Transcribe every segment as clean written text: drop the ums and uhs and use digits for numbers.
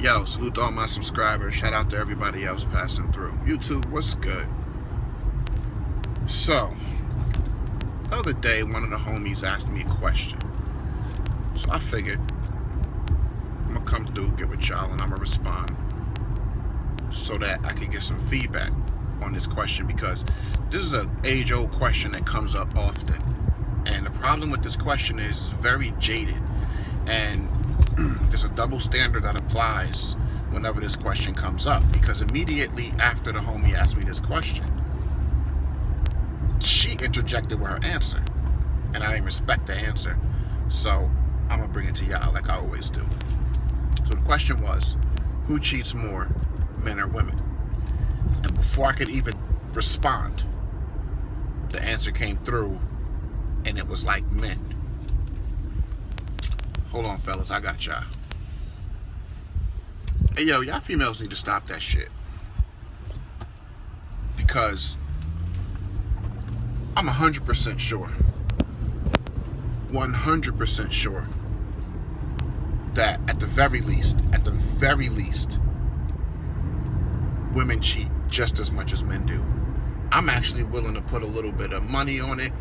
Yo, salute to all my subscribers. Shout out to everybody else passing through. YouTube, what's good? So, the other day, one of the homies asked me a question. So I figured I'm gonna come through, get with y'all, and I'm gonna respond so that I could get some feedback on this question, because this is an age-old question that comes up often. And the problem with this question is it's very jaded, and there's a double standard that applies whenever this question comes up, because immediately after the homie asked me this question, she interjected with her answer, and I didn't respect the answer, so I'm gonna bring it to y'all like I always do. So the question was, who cheats more, men or women? And before I could even respond, the answer came through, and it was like men. Hold on, fellas, I got y'all. Hey, yo, y'all females need to stop that shit. Because I'm 100% sure, 100% sure, that at the very least, women cheat just as much as men do. I'm actually willing to put a little bit of money on it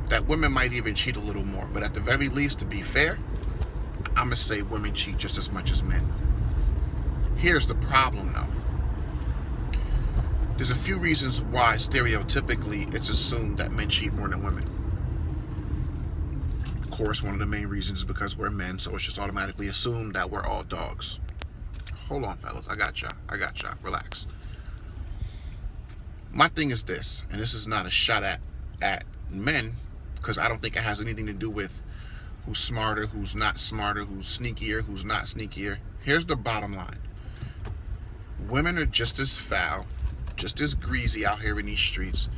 that women might even cheat a little more. But at the very least, to be fair, I'm gonna say women cheat just as much as men. Here's the problem though. There's a few reasons why stereotypically it's assumed that men cheat more than women. Of course, one of the main reasons is because we're men, so it's just automatically assumed that we're all dogs. Hold on, fellas, I got y'all, relax. My thing is this, and this is not a shot at men, because I don't think it has anything to do with who's smarter, who's not smarter, who's sneakier, who's not sneakier. Here's the bottom line. Women are just as foul, just as greasy out here in these streets.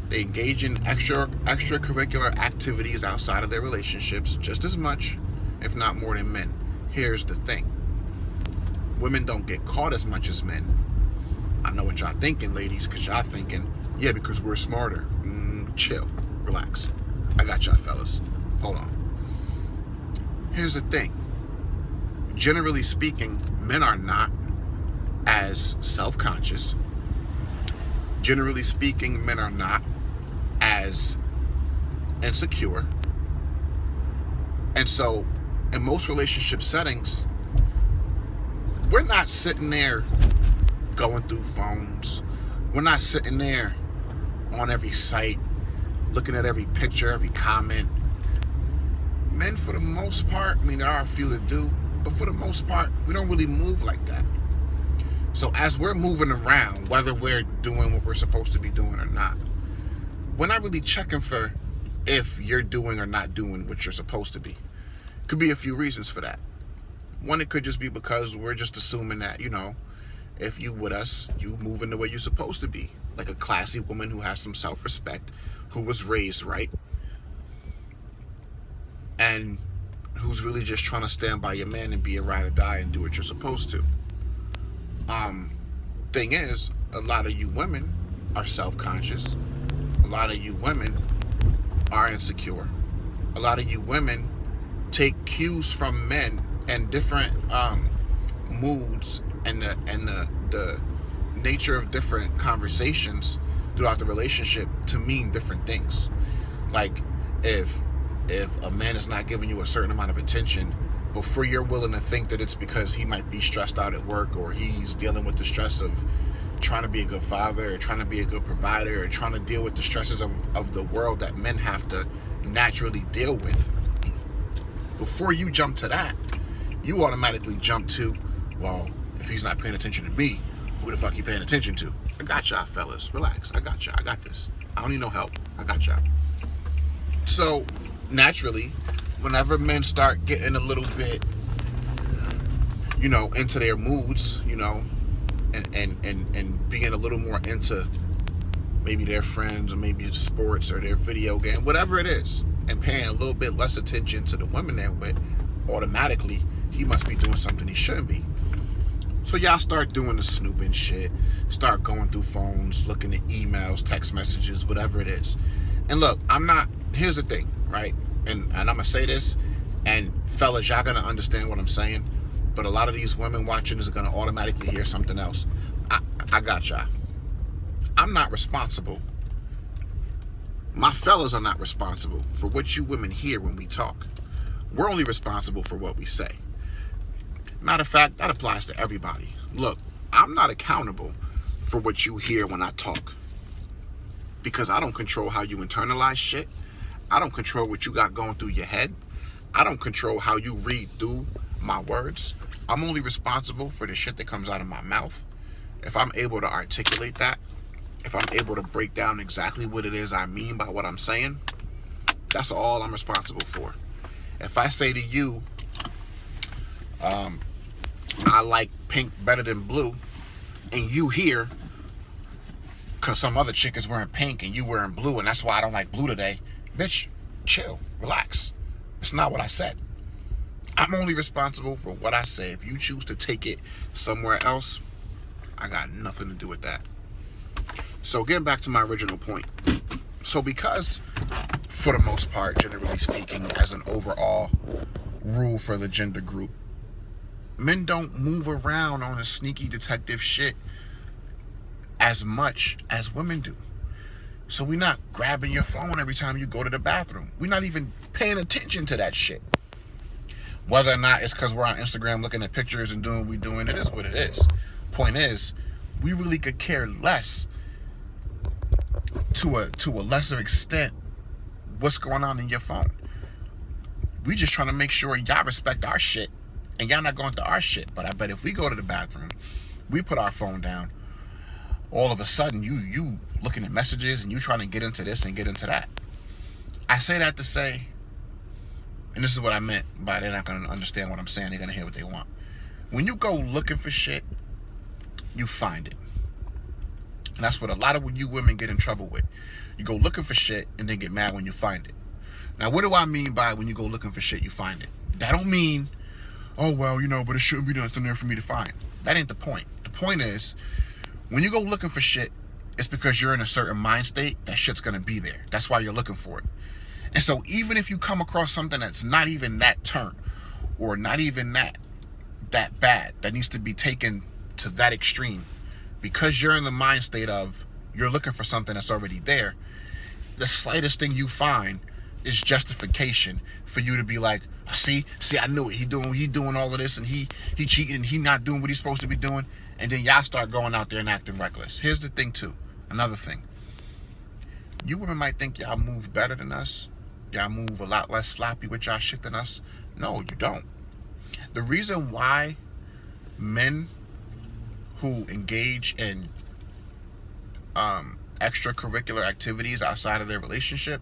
They engage in extracurricular activities outside of their relationships just as much, if not more, than men. Here's the thing. Women don't get caught as much as men. I know what y'all thinking, ladies, because y'all thinking, yeah, because we're smarter. Chill, relax. I got y'all, fellas. Hold on. Here's the thing. Generally speaking, men are not as self-conscious. Generally speaking, men are not as insecure. And so, in most relationship settings, we're not sitting there going through phones. We're not sitting there on every site, looking at every picture, every comment. Men, for the most part, I mean, there are a few that do, but for the most part, we don't really move like that. So as we're moving around, whether we're doing what we're supposed to be doing or not, we're not really checking for if you're doing or not doing what you're supposed to be. Could be a few reasons for that. One, it could just be because we're just assuming that, if you with us, you moving the way you're supposed to be. Like a classy woman who has some self-respect, who was raised right, and who's really just trying to stand by your man and be a ride or die and do what you're supposed to. Thing is, a lot of you women are self-conscious. A lot of you women are insecure. A lot of you women take cues from men and different moods and the nature of different conversations throughout the relationship to mean different things. Like if a man is not giving you a certain amount of attention, before you're willing to think that it's because he might be stressed out at work, or he's dealing with the stress of trying to be a good father, or trying to be a good provider, or trying to deal with the stresses of the world that men have to naturally deal with, before you jump to that, you automatically jump to, well, if he's not paying attention to me, who the fuck he paying attention to? I got y'all, fellas. Relax. I got y'all. I got this. I don't need no help. I got y'all. So, naturally, whenever men start getting a little bit, into their moods, and being a little more into maybe their friends, or maybe it's sports, or their video game, whatever it is, and paying a little bit less attention to the women they're with, automatically, he must be doing something he shouldn't be. So y'all start doing the snooping shit, start going through phones, looking at emails, text messages, whatever it is. And look, here's the thing, right? And I'm gonna say this, and fellas, y'all gonna understand what I'm saying, but a lot of these women watching is going to automatically hear something else. I got y'all. I'm not responsible. My fellas are not responsible for what you women hear when we talk. We're only responsible for what we say. Matter of fact, that applies to everybody. Look, I'm not accountable for what you hear when I talk, because I don't control how you internalize shit. I don't control what you got going through your head. I don't control how you read through my words. I'm only responsible for the shit that comes out of my mouth. If I'm able to articulate that, if I'm able to break down exactly what it is I mean by what I'm saying, that's all I'm responsible for. If I say to you, I like pink better than blue, and you hear, because some other chick is wearing pink and you wearing blue, and that's why I don't like blue today, bitch, chill, relax. It's not what I said. I'm only responsible for what I say. If you choose to take it somewhere else, I got nothing to do with that. So getting back to my original point. So because, for the most part, generally speaking, as an overall rule for the gender group, men don't move around on a sneaky detective shit as much as women do. So we're not grabbing your phone every time you go to the bathroom. We're not even paying attention to that shit. Whether or not it's because we're on Instagram looking at pictures and doing what we're doing, it is what it is. Point is, we really could care less to a lesser extent what's going on in your phone. We just trying to make sure y'all respect our shit and y'all not going through our shit. But I bet if we go to the bathroom, we put our phone down, all of a sudden you looking at messages and you trying to get into this and get into that. I say that to say, and this is what I meant by they're not going to understand what I'm saying, they're going to hear what they want. When you go looking for shit, you find it. And that's what a lot of you women get in trouble with. You go looking for shit and then get mad when you find it. Now, what do I mean by when you go looking for shit, you find it? That don't mean, oh, well, but it shouldn't be nothing there for me to find. That ain't the point. The point is, when you go looking for shit, it's because you're in a certain mind state that shit's going to be there. That's why you're looking for it. And so even if you come across something that's not even that turn or not even that bad, that needs to be taken to that extreme, because you're in the mind state of you're looking for something that's already there, the slightest thing you find is justification for you to be like, see, I knew it. He doing all of this, and he cheating, and he not doing what he's supposed to be doing. And then y'all start going out there and acting reckless. Here's the thing too, another thing. You women might think y'all move better than us. Y'all move a lot less sloppy with y'all shit than us. No, you don't. The reason why men who engage in extracurricular activities outside of their relationship,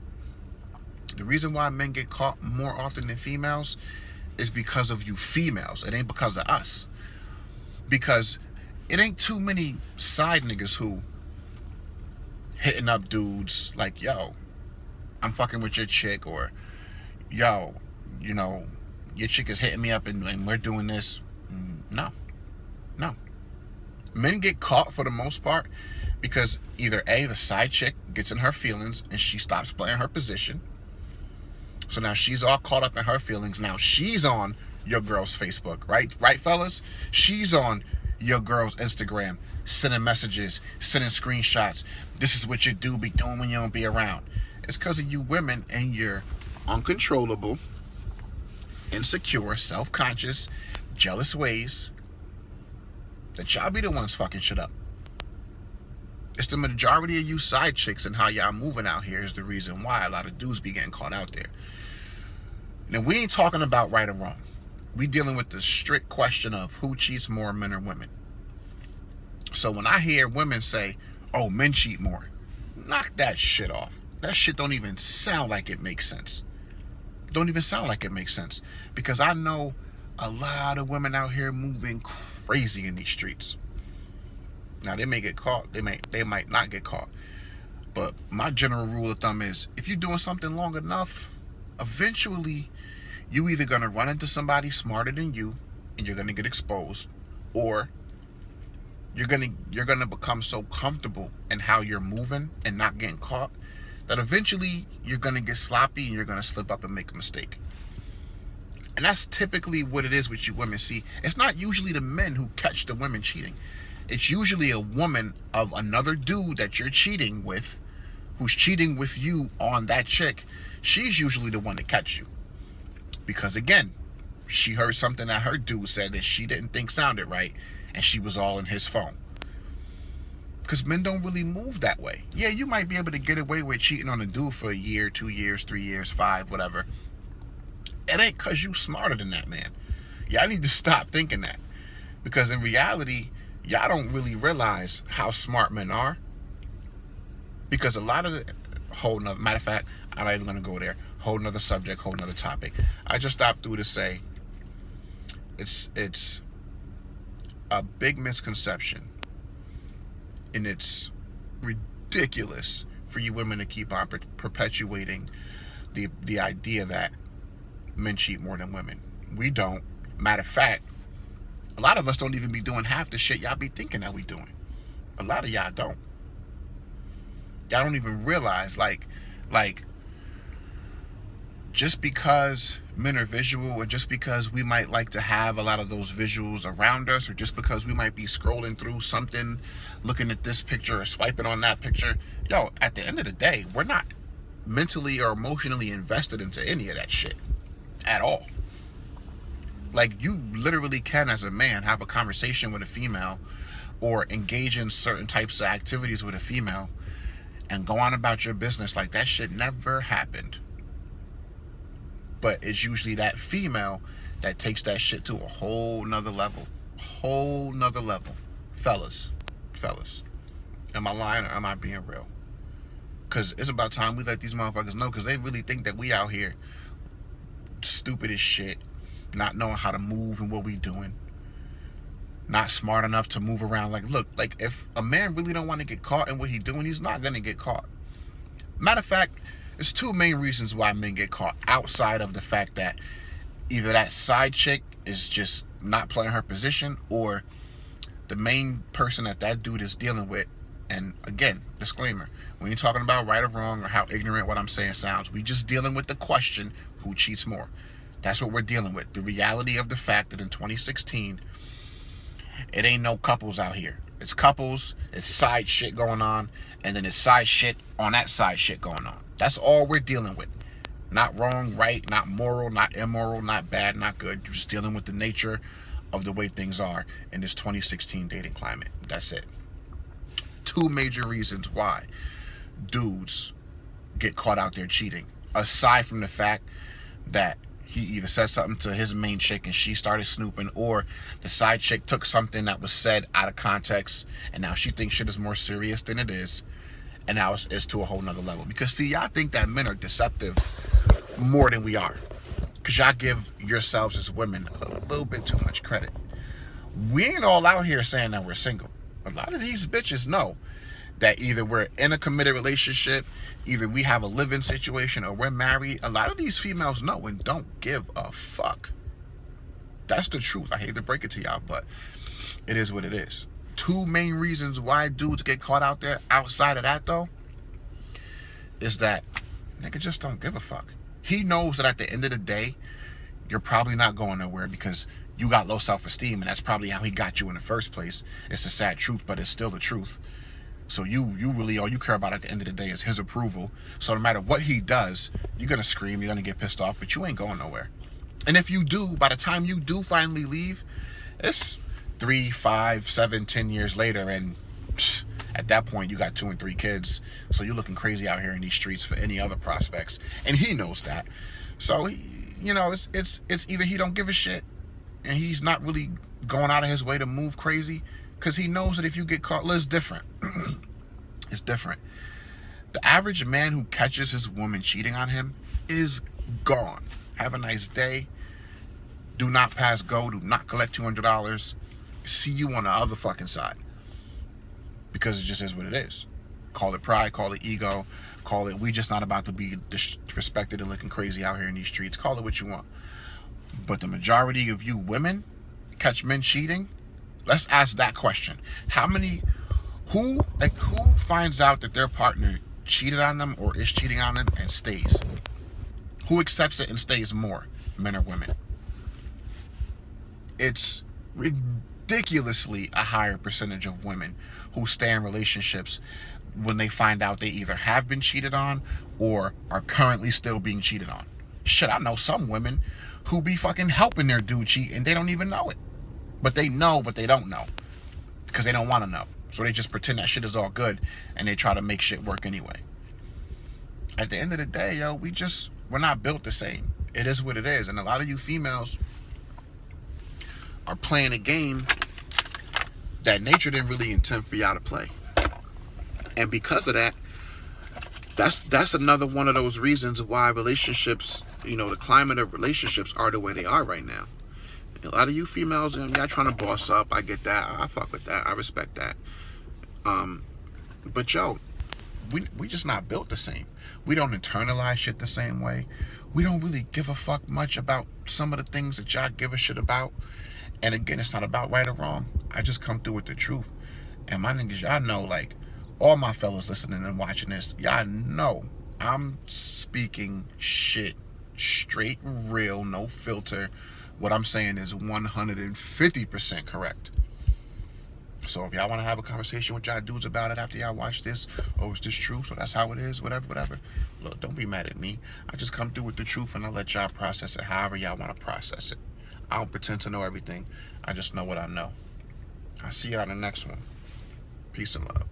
the reason why men get caught more often than females is because of you females. It ain't because of us. Because it ain't too many side niggas who hitting up dudes like, yo, I'm fucking with your chick, or yo, your chick is hitting me up and we're doing this. No. Men get caught for the most part because either A, the side chick gets in her feelings and she stops playing her position. So now she's all caught up in her feelings. Now she's on your girl's Facebook, right? Right, fellas? She's on your girl's Instagram, sending messages, sending screenshots. This is what you do be doing when you don't be around. It's because of you women and your uncontrollable, insecure, self-conscious, jealous ways that y'all be the ones fucking shit up. It's the majority of you side chicks and how y'all moving out here is the reason why a lot of dudes be getting caught out there. Now, we ain't talking about right or wrong. We dealing with the strict question of who cheats more, men or women. So when I hear women say, oh, men cheat more, knock that shit off. That shit don't even sound like it makes sense. Don't even sound like it makes sense. Because I know a lot of women out here moving crazy in these streets. Now, they may get caught. They might not get caught. But my general rule of thumb is, if you're doing something long enough, eventually you either going to run into somebody smarter than you and you're going to get exposed, or you're going to become so comfortable in how you're moving and not getting caught that eventually you're going to get sloppy and you're going to slip up and make a mistake. And that's typically what it is with you women. See, it's not usually the men who catch the women cheating. It's usually a woman of another dude that you're cheating with, who's cheating with you on that chick. She's usually the one to catch you. Because again, she heard something that her dude said that she didn't think sounded right, and she was all in his phone. Because men don't really move that way. Yeah, you might be able to get away with cheating on a dude for a year, 2 years, 3 years, 5, whatever. It ain't because you smarter than that man. Y'all need to stop thinking that. Because in reality, y'all don't really realize how smart men are. Because a lot of the whole nother, matter of fact, I'm not even going to go there. Whole nother subject, whole nother topic. I just stopped through to say it's a big misconception, and it's ridiculous for you women to keep on perpetuating the idea that men cheat more than women. We don't. Matter of fact, a lot of us don't even be doing half the shit y'all be thinking that we doing. A lot of y'all don't. Y'all don't even realize, like just because men are visual, and just because we might like to have a lot of those visuals around us, or just because we might be scrolling through something, looking at this picture or swiping on that picture, yo, at the end of the day, we're not mentally or emotionally invested into any of that shit at all. Like, you literally can, as a man, have a conversation with a female or engage in certain types of activities with a female and go on about your business like that shit never happened. But it's usually that female that takes that shit to a whole nother level. Whole nother level. Fellas. Am I lying or am I being real? Because it's about time we let these motherfuckers know, because they really think that we out here stupid as shit, not knowing how to move and what we doing, not smart enough to move around. Like, look, like, if a man really don't want to get caught in what he's doing, he's not gonna get caught. Matter of fact, there's two main reasons why men get caught, outside of the fact that either that side chick is just not playing her position, or the main person that dude is dealing with. And again, disclaimer, we ain't talking about right or wrong or how ignorant what I'm saying sounds. We just dealing with the question, who cheats more? That's what we're dealing with. The reality of the fact that in 2016, it ain't no couples out here. It's couples, it's side shit going on, and then it's side shit on that side shit going on. That's all we're dealing with. Not wrong, right, not moral, not immoral, not bad, not good. You're just dealing with the nature of the way things are in this 2016 dating climate. That's it. Two major reasons why dudes get caught out there cheating, aside from the fact that he either said something to his main chick and she started snooping, or the side chick took something that was said out of context and now she thinks shit is more serious than it is, and now it's to a whole nother level. Because see, y'all think that men are deceptive more than we are, because y'all give yourselves as women a little bit too much credit. We ain't all out here saying that we're single. A lot of these bitches know that either we're in a committed relationship, either we have a live-in situation, or we're married. A lot of these females know and don't give a fuck. That's the truth. I hate to break it to y'all, but it is what it is. Two main reasons why dudes get caught out there, outside of that though, is that nigga just don't give a fuck. He knows that at the end of the day, you're probably not going nowhere because you got low self-esteem, and that's probably how he got you in the first place. It's a sad truth, but it's still the truth. So you really, all you care about at the end of the day is his approval. So no matter what he does, you're going to scream, you're going to get pissed off, but you ain't going nowhere. And if you do, by the time you do finally leave, it's 3, 5, 7, 10 years later, and at that point you got 2 and 3 kids. So you're looking crazy out here in these streets for any other prospects. And he knows that. So, it's either he don't give a shit and he's not really going out of his way to move crazy, because he knows that if you get caught, it's different. It's different. The average man who catches his woman cheating on him is gone. Have a nice day. Do not pass go. Do not collect $200. See you on the other fucking side. Because it just is what it is. Call it pride, call it ego, call it we just not about to be disrespected and looking crazy out here in these streets. Call it what you want. But the majority of you women catch men cheating. Let's ask that question. Who finds out that their partner cheated on them or is cheating on them and stays? Who accepts it and stays more, men or women? it's ridiculously a higher percentage of women who stay in relationships when they find out they either have been cheated on or are currently still being cheated on. Shit, I know some women who be fucking helping their dude cheat and they don't even know it. But they know, but they don't know. Because they don't want to know. So they just pretend that shit is all good and they try to make shit work anyway. At the end of the day, yo, we're not built the same. It is what it is. And a lot of you females are playing a game that nature didn't really intend for y'all to play. And because of that, that's another one of those reasons why relationships, the climate of relationships are the way they are right now. A lot of you females, y'all trying to boss up. I get that. I fuck with that. I respect that. But yo, we just not built the same. We don't internalize shit the same way. We don't really give a fuck much about some of the things that y'all give a shit about. And again, it's not about right or wrong. I just come through with the truth. And my niggas, y'all know, like, all my fellas listening and watching this, y'all know I'm speaking shit straight, real, no filter. What I'm saying is 150% correct. So if y'all want to have a conversation with y'all dudes about it after y'all watch this, oh, is this true? So that's how it is, whatever. Look, don't be mad at me. I just come through with the truth and I let y'all process it however y'all want to process it. I don't pretend to know everything. I just know what I know. I'll see y'all in the next one. Peace and love.